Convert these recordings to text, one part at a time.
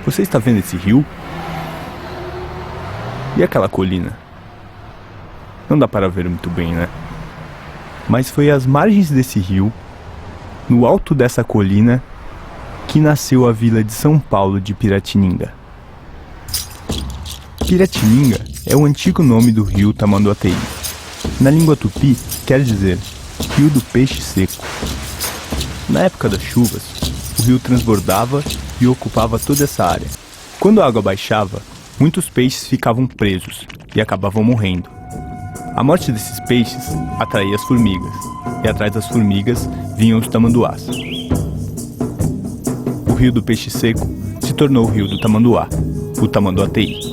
Você está vendo esse rio? E aquela colina? Não dá para ver muito bem, né? Mas foi às margens desse rio, no alto dessa colina, que nasceu a vila de São Paulo de Piratininga. Piratininga é o antigo nome do rio Tamanduateí. Na língua tupi, quer dizer rio do peixe seco. Na época das chuvas, o rio transbordava e ocupava toda essa área. Quando a água baixava, muitos peixes ficavam presos e acabavam morrendo. A morte desses peixes atraía as formigas, e atrás das formigas vinham os tamanduás. O rio do peixe seco se tornou o rio do tamanduá, o Tamanduateí.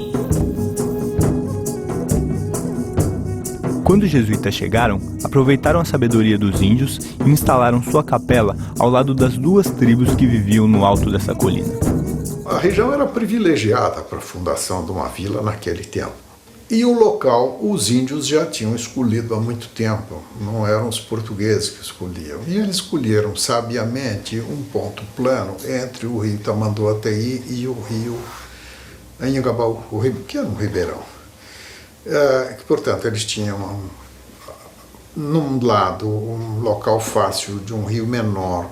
Quando os jesuítas chegaram, aproveitaram a sabedoria dos índios e instalaram sua capela ao lado das duas tribos que viviam no alto dessa colina. A região era privilegiada para a fundação de uma vila naquele tempo. E o local, os índios já tinham escolhido há muito tempo, não eram os portugueses que escolhiam. E eles escolheram sabiamente um ponto plano entre o rio Tamanduateí e o rio Anhangabaú, que era um ribeirão. Portanto, eles tinham, num lado, um local fácil de um rio menor,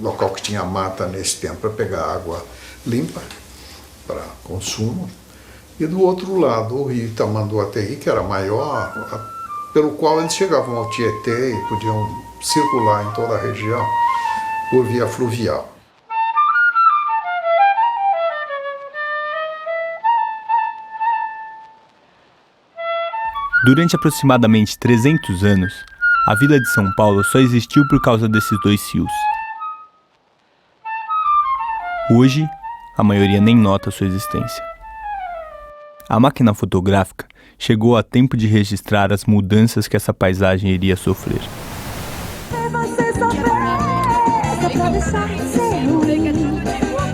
local que tinha mata nesse tempo para pegar água limpa para consumo, e do outro lado o rio Tamanduateí, que era maior, pelo qual eles chegavam ao Tietê e podiam circular em toda a região por via fluvial. Durante aproximadamente 300 anos, a vila de São Paulo só existiu por causa desses dois rios. Hoje, a maioria nem nota sua existência. A máquina fotográfica chegou a tempo de registrar as mudanças que essa paisagem iria sofrer.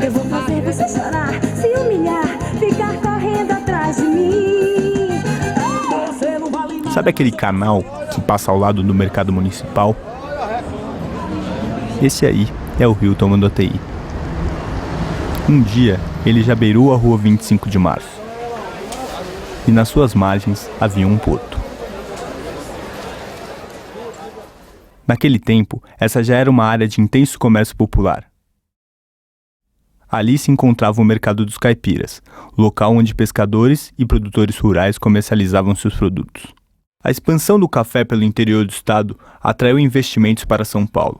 Eu vou fazer você chorar, se humilhar, ficar correndo atrás de mim. Sabe aquele canal que passa ao lado do mercado municipal? Esse aí é o rio Tamanduateí. Um dia, ele já beirou a rua 25 de março. E nas suas margens havia um porto. Naquele tempo, essa já era uma área de intenso comércio popular. Ali se encontrava o Mercado dos Caipiras, local onde pescadores e produtores rurais comercializavam seus produtos. A expansão do café pelo interior do estado atraiu investimentos para São Paulo.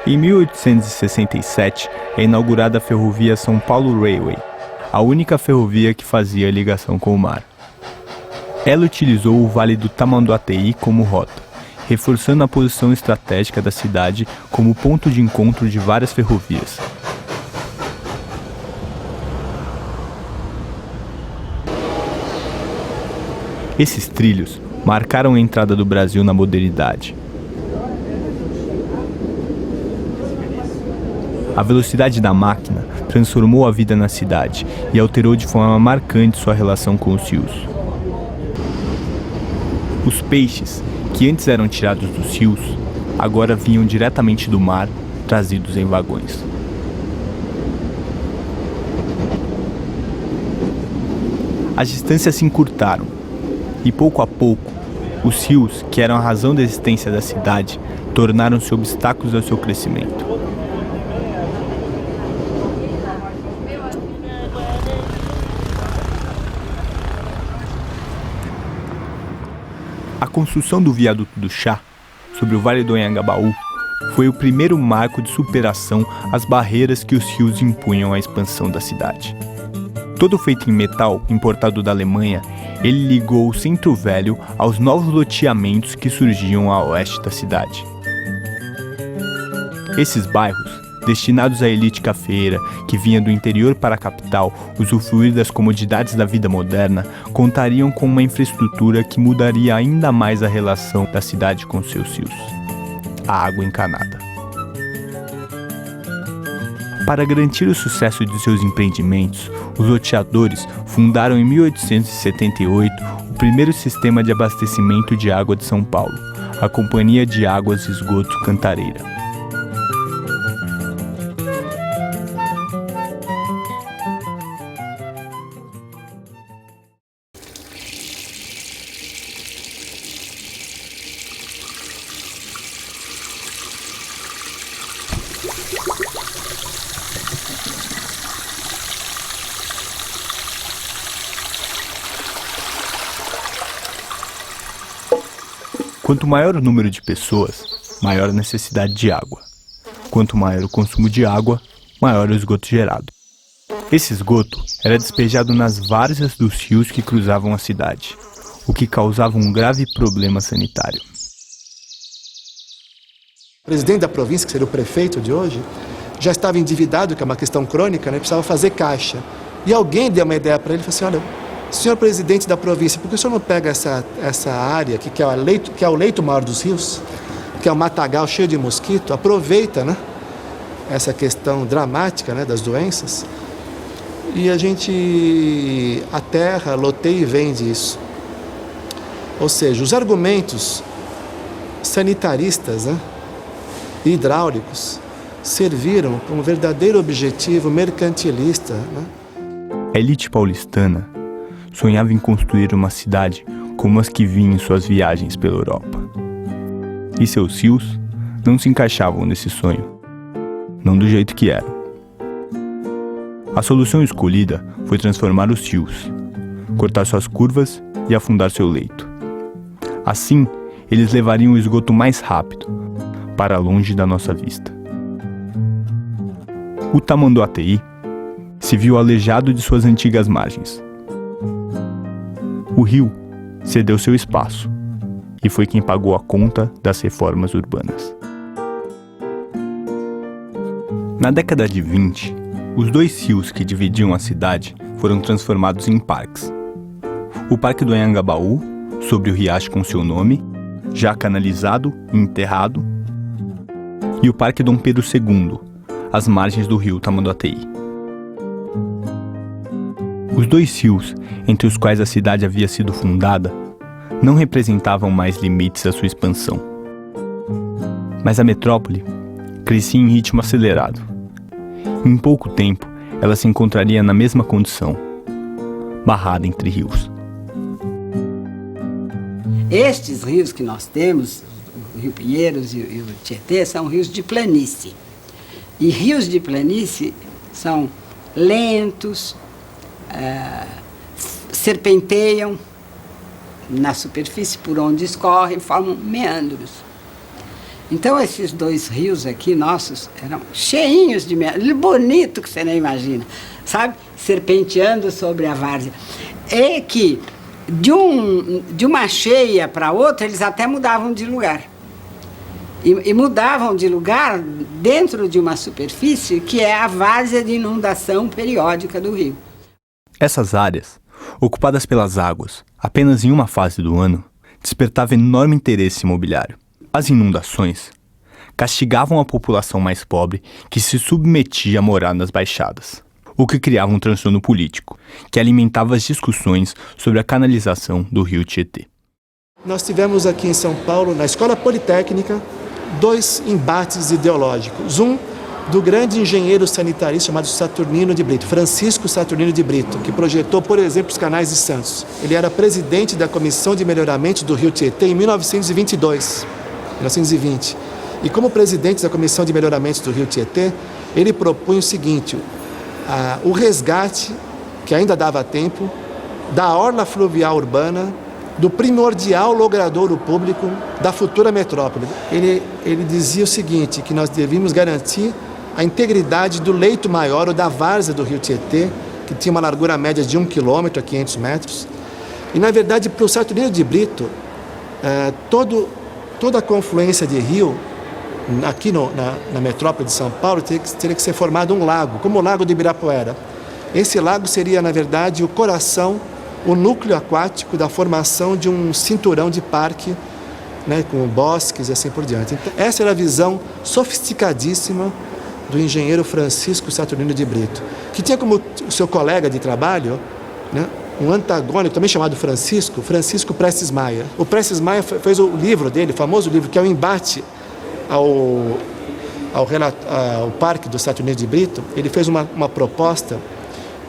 Em 1867 é inaugurada a ferrovia São Paulo Railway, a única ferrovia que fazia ligação com o mar. Ela utilizou o Vale do Tamanduateí como rota, reforçando a posição estratégica da cidade como ponto de encontro de várias ferrovias. Esses trilhos marcaram a entrada do Brasil na modernidade. A velocidade da máquina transformou a vida na cidade e alterou de forma marcante sua relação com os rios. Os peixes, que antes eram tirados dos rios, agora vinham diretamente do mar, trazidos em vagões. As distâncias se encurtaram e, pouco a pouco, Os rios, que eram a razão da existência da cidade, tornaram-se obstáculos ao seu crescimento. A construção do viaduto do Chá, sobre o Vale do Anhangabaú, foi o primeiro marco de superação às barreiras que os rios impunham à expansão da cidade. Todo feito em metal importado da Alemanha, ele ligou o Centro Velho aos novos loteamentos que surgiam a oeste da cidade. Esses bairros, destinados à elite cafeeira que vinha do interior para a capital usufruir das comodidades da vida moderna, contariam com uma infraestrutura que mudaria ainda mais a relação da cidade com seus rios: a água encanada. Para garantir o sucesso de seus empreendimentos, os loteadores fundaram em 1878 o primeiro sistema de abastecimento de água de São Paulo, a Companhia de Águas e Esgotos Cantareira. Quanto maior o número de pessoas, maior a necessidade de água. Quanto maior o consumo de água, maior o esgoto gerado. Esse esgoto era despejado nas várzeas dos rios que cruzavam a cidade, o que causava um grave problema sanitário. O presidente da província, que seria o prefeito de hoje, já estava endividado, que é uma questão crônica, né? Precisava fazer caixa. E alguém deu uma ideia para ele e falou assim: olha, senhor presidente da província, por que o senhor não pega essa área aqui, que é o leito maior dos rios, que é um matagal cheio de mosquito, aproveita, né, essa questão dramática, né, das doenças, e a gente aterra, loteia e vende isso. Ou seja, os argumentos sanitaristas, né, e hidráulicos serviram para um verdadeiro objetivo mercantilista, né? A elite paulistana sonhava em construir uma cidade como as que vinham em suas viagens pela Europa. E seus rios não se encaixavam nesse sonho, não do jeito que eram. A solução escolhida foi transformar os rios, cortar suas curvas e afundar seu leito. Assim, eles levariam o esgoto mais rápido, para longe da nossa vista. O Tamanduateí se viu aleijado de suas antigas margens. O rio cedeu seu espaço e foi quem pagou a conta das reformas urbanas. Na década de 20, os dois rios que dividiam a cidade foram transformados em parques. O Parque do Anhangabaú, sobre o riacho com seu nome, já canalizado e enterrado, e o Parque Dom Pedro II, às margens do rio Tamanduateí. Os dois rios, entre os quais a cidade havia sido fundada, não representavam mais limites à sua expansão. Mas a metrópole crescia em ritmo acelerado. Em pouco tempo, ela se encontraria na mesma condição, barrada entre rios. Estes rios que nós temos, o Rio Pinheiros e o Tietê, são rios de planície. E rios de planície são lentos, serpenteiam na superfície por onde escorrem, formam meandros. Então esses dois rios aqui nossos eram cheinhos de meandros, bonito que você nem imagina, sabe? Serpenteando sobre a várzea. E que de uma cheia para outra eles até mudavam de lugar. E mudavam de lugar dentro de uma superfície que é a várzea de inundação periódica do rio. Essas áreas, ocupadas pelas águas apenas em uma fase do ano, despertavam enorme interesse imobiliário. As inundações castigavam a população mais pobre que se submetia a morar nas baixadas, o que criava um transtorno político, que alimentava as discussões sobre a canalização do rio Tietê. Nós tivemos aqui em São Paulo, na Escola Politécnica, dois embates ideológicos. Um do grande engenheiro sanitarista chamado Saturnino de Brito, Francisco Saturnino de Brito, que projetou, por exemplo, os canais de Santos. Ele era presidente da Comissão de Melhoramento do Rio Tietê em 1920. E como presidente da Comissão de Melhoramento do Rio Tietê, ele propunha o seguinte, o resgate, que ainda dava tempo, da orla fluvial urbana, do primordial logradouro público da futura metrópole. Ele dizia o seguinte, que nós devíamos garantir a integridade do leito maior ou da várzea do Rio Tietê, que tinha uma largura média de 1 quilômetro a 500 metros. E, na verdade, para o Saturnino de Brito, toda a confluência de rio, aqui na metrópole de São Paulo, teria que ser formado um lago, como o Lago de Ibirapuera. Esse lago seria, na verdade, o coração, o núcleo aquático da formação de um cinturão de parque, né, com bosques e assim por diante. Então, essa era a visão sofisticadíssima do engenheiro Francisco Saturnino de Brito, que tinha como seu colega de trabalho, né, um antagônico também chamado Francisco Prestes Maia. O Prestes Maia fez o livro dele, o famoso livro, que é o embate ao Parque do Saturnino de Brito. Ele fez uma proposta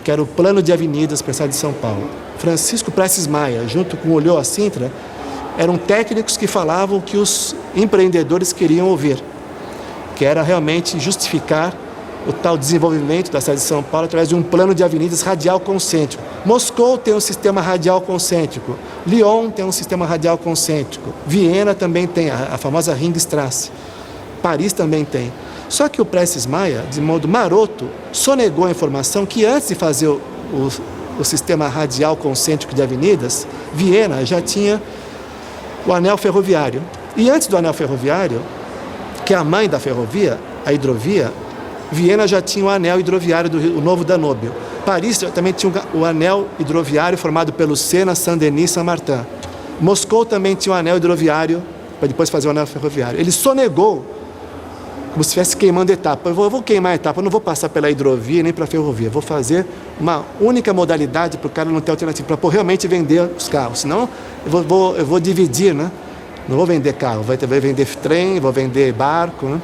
que era o plano de avenidas para a cidade de São Paulo. Francisco Prestes Maia, junto com o Ulloa Sintra, eram técnicos que falavam o que os empreendedores queriam ouvir, que era realmente justificar o tal desenvolvimento da cidade de São Paulo através de um plano de avenidas radial concêntrico. Moscou tem um sistema radial concêntrico, Lyon tem um sistema radial concêntrico, Viena também tem a famosa Ringstrasse, Paris também tem. Só que o Prestes Maia, de modo maroto, sonegou a informação que antes de fazer o sistema radial concêntrico de avenidas, Viena já tinha o anel ferroviário. E antes do anel ferroviário, que é a mãe da ferrovia, a hidrovia, Viena já tinha o anel hidroviário o Novo Danúbio. Paris também tinha o anel hidroviário formado pelo Sena, Saint-Denis e Saint-Martin. Moscou também tinha o anel hidroviário, para depois fazer o anel ferroviário. Ele sonegou, como se estivesse queimando etapa. Eu vou queimar a etapa, eu não vou passar pela hidrovia nem para a ferrovia. Vou fazer uma única modalidade para o cara não ter alternativa, para realmente vender os carros. Senão eu vou dividir, né? Não vou vender carro, vou vender trem, vou vender barco, né?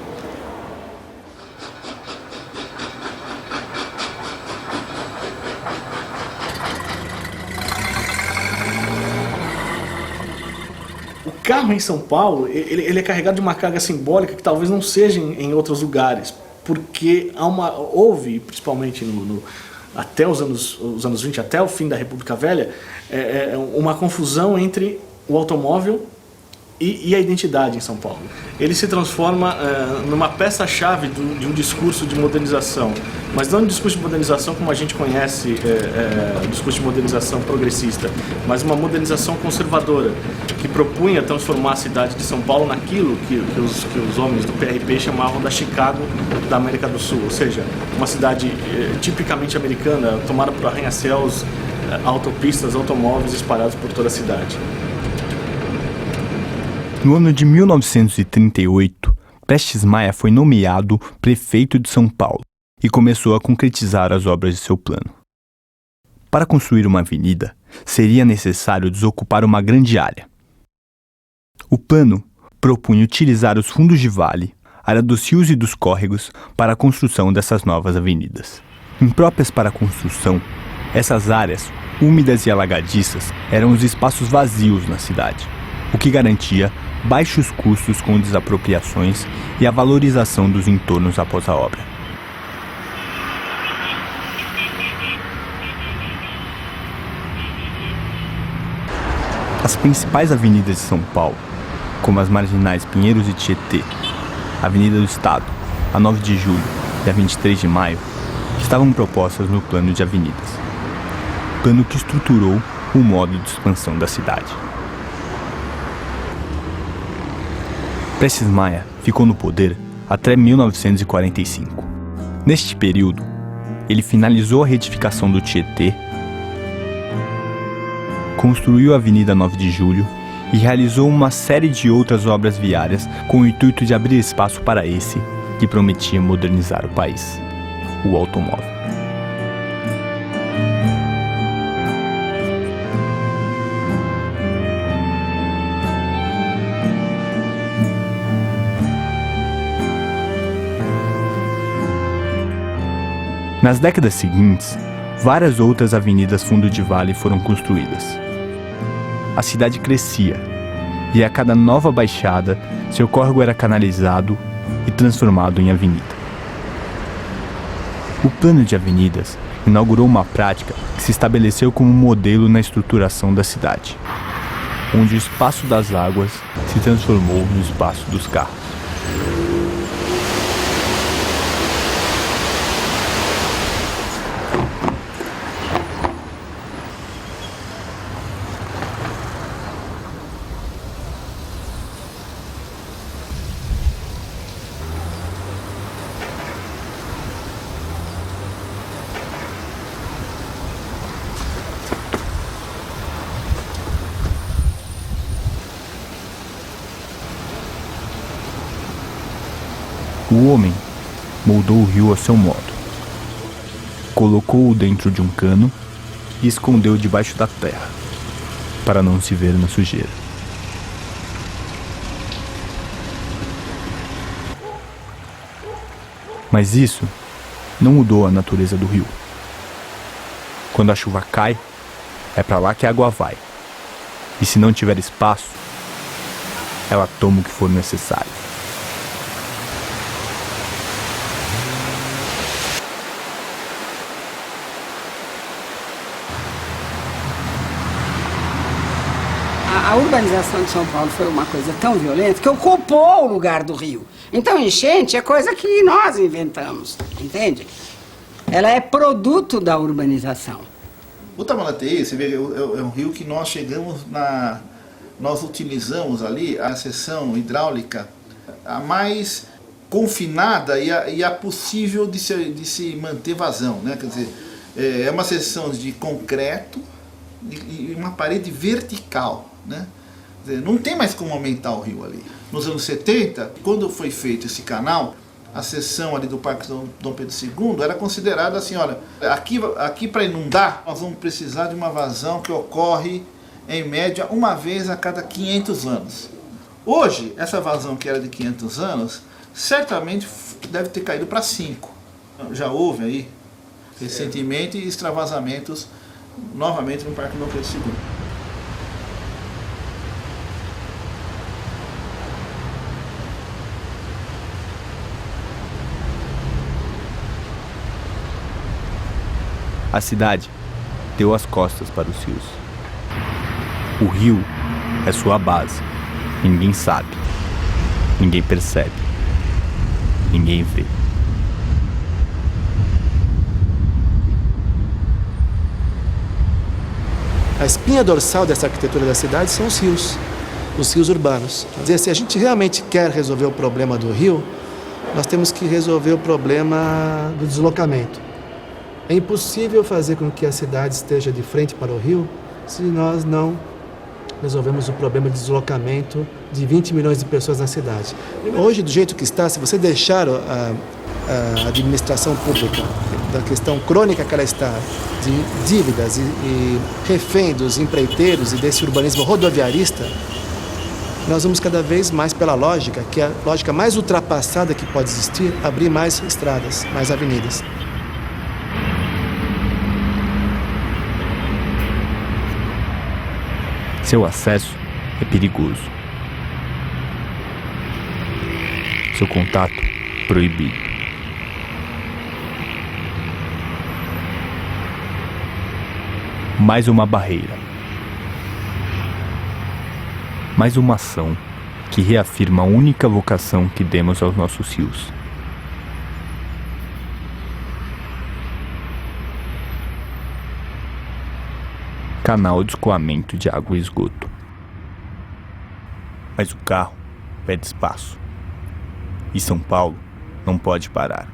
O carro em São Paulo, ele é carregado de uma carga simbólica que talvez não seja em outros lugares, porque houve, principalmente até os anos 20, até o fim da República Velha, uma confusão entre o automóvel e a identidade em São Paulo. Ele se transforma numa peça-chave de um discurso de modernização, mas não um discurso de modernização como a gente conhece, o discurso de modernização progressista, mas uma modernização conservadora, que propunha transformar a cidade de São Paulo naquilo que os homens do PRP chamavam da Chicago da América do Sul, ou seja, uma cidade tipicamente americana, tomada por arranha-céus, autopistas, automóveis espalhados por toda a cidade. No ano de 1938, Prestes Maia foi nomeado prefeito de São Paulo e começou a concretizar as obras de seu plano. Para construir uma avenida, seria necessário desocupar uma grande área. O plano propunha utilizar os fundos de vale, área dos rios e dos córregos, para a construção dessas novas avenidas. Impróprias para a construção, essas áreas, úmidas e alagadiças, eram os espaços vazios na cidade, o que garantia baixos custos com desapropriações e a valorização dos entornos após a obra. As principais avenidas de São Paulo, como as marginais Pinheiros e Tietê, a Avenida do Estado, a 9 de Julho e a 23 de Maio, estavam propostas no plano de avenidas, plano que estruturou o modo de expansão da cidade. Prestes Maia ficou no poder até 1945. Neste período, ele finalizou a retificação do Tietê, construiu a Avenida 9 de Julho e realizou uma série de outras obras viárias com o intuito de abrir espaço para esse que prometia modernizar o país, o automóvel. Nas décadas seguintes, várias outras avenidas fundo de vale foram construídas. A cidade crescia, e a cada nova baixada, seu córrego era canalizado e transformado em avenida. O plano de avenidas inaugurou uma prática que se estabeleceu como modelo na estruturação da cidade, onde o espaço das águas se transformou no espaço dos carros. O homem moldou o rio a seu modo. Colocou-o dentro de um cano e escondeu debaixo da terra, para não se ver na sujeira. Mas isso não mudou a natureza do rio. Quando a chuva cai, é para lá que a água vai. E se não tiver espaço, ela toma o que for necessário. A urbanização de São Paulo foi uma coisa tão violenta que ocupou o lugar do rio. Então, enchente é coisa que nós inventamos, entende? Ela é produto da urbanização. O Tamanduateí, você vê, é um rio que nós chegamos nós utilizamos ali a seção hidráulica a mais confinada e a possível de se manter vazão, né? Quer dizer, é uma seção de concreto e uma parede vertical, né? Quer dizer, não tem mais como aumentar o rio ali. Nos anos 70, quando foi feito esse canal, a seção ali do Parque Dom Pedro II era considerada assim, olha, aqui para inundar, nós vamos precisar de uma vazão que ocorre, em média, uma vez a cada 500 anos. Hoje, essa vazão que era de 500 anos, certamente deve ter caído para 5. Já houve aí, recentemente, extravasamentos novamente no Parque Dom Pedro II. A cidade deu as costas para os rios. O rio é sua base. Ninguém sabe. Ninguém percebe. Ninguém vê. A espinha dorsal dessa arquitetura da cidade são os rios urbanos. Quer dizer, se a gente realmente quer resolver o problema do rio, nós temos que resolver o problema do deslocamento. É impossível fazer com que a cidade esteja de frente para o rio se nós não resolvemos o problema de deslocamento de 20 milhões de pessoas na cidade. Hoje, do jeito que está, se você deixar a administração pública, da questão crônica que ela está, de dívidas e refém dos empreiteiros e desse urbanismo rodoviarista, nós vamos cada vez mais pela lógica, que é a lógica mais ultrapassada que pode existir, abrir mais estradas, mais avenidas. Seu acesso é perigoso. Seu contato proibido. Mais uma barreira. Mais uma ação que reafirma a única vocação que demos aos nossos rios. Canal de escoamento de água e esgoto. Mas o carro pede espaço. E São Paulo não pode parar.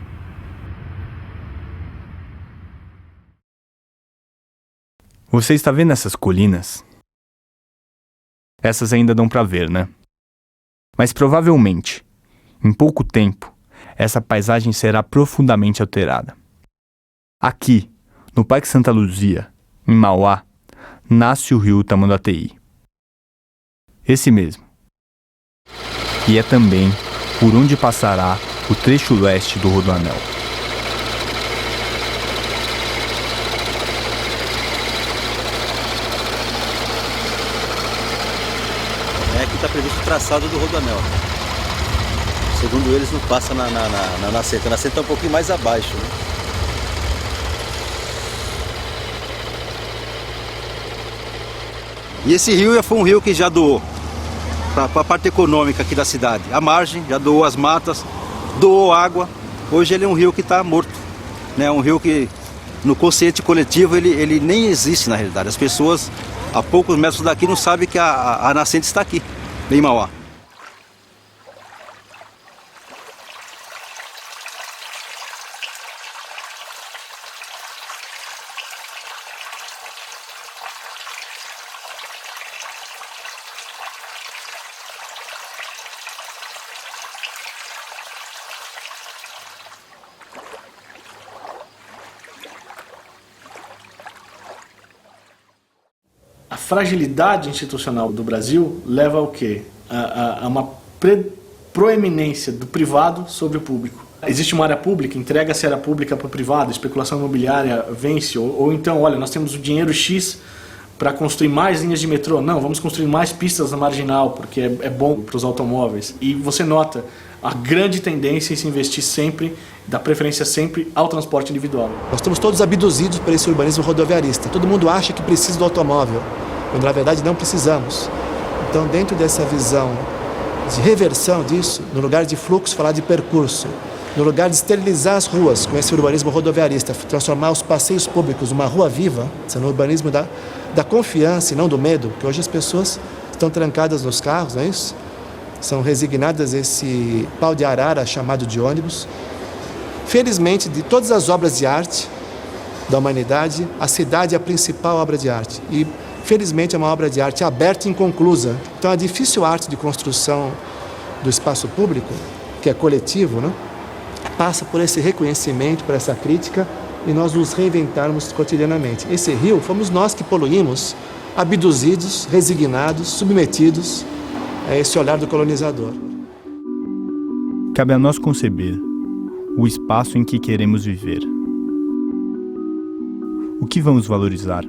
Você está vendo essas colinas? Essas ainda dão para ver, né? Mas provavelmente, em pouco tempo, essa paisagem será profundamente alterada. Aqui, no Parque Santa Luzia, em Mauá, nasce o rio Tamanduateí. Esse mesmo. E é também por onde passará o trecho leste do Rodoanel. que está previsto o traçado do rodoanel. Segundo eles, não passa na nascente. A nascente está um pouquinho mais abaixo, né? E esse rio foi um rio que já doou para a parte econômica aqui da cidade. A margem já doou as matas, doou água. Hoje ele é um rio que está morto, né? Um rio que no consciente coletivo ele nem existe na realidade. As pessoas a poucos metros daqui não sabem que a nascente está aqui, em Mauá. A fragilidade institucional do Brasil leva ao quê? A uma proeminência do privado sobre o público. Existe uma área pública, entrega-se a área pública para o privado, a especulação imobiliária vence, ou então, olha, nós temos o dinheiro X para construir mais linhas de metrô. Não, vamos construir mais pistas na marginal, porque é bom para os automóveis. E você nota a grande tendência em se investir sempre, dar preferência sempre ao transporte individual. Nós estamos todos abduzidos por esse urbanismo rodoviarista. Todo mundo acha que precisa do automóvel, quando na verdade não precisamos. Então, dentro dessa visão de reversão disso, no lugar de fluxo, falar de percurso, no lugar de esterilizar as ruas com esse urbanismo rodoviarista, transformar os passeios públicos numa rua viva, no urbanismo da confiança e não do medo, porque hoje as pessoas estão trancadas nos carros, não é isso? São resignadas a esse pau de arara chamado de ônibus. Felizmente, de todas as obras de arte da humanidade, a cidade é a principal obra de arte. E, felizmente, é uma obra de arte aberta e inconclusa. Então, a difícil arte de construção do espaço público, que é coletivo, né, passa por esse reconhecimento, por essa crítica, e nós nos reinventarmos cotidianamente. Esse rio fomos nós que poluímos, abduzidos, resignados, submetidos a esse olhar do colonizador. Cabe a nós conceber o espaço em que queremos viver. O que vamos valorizar?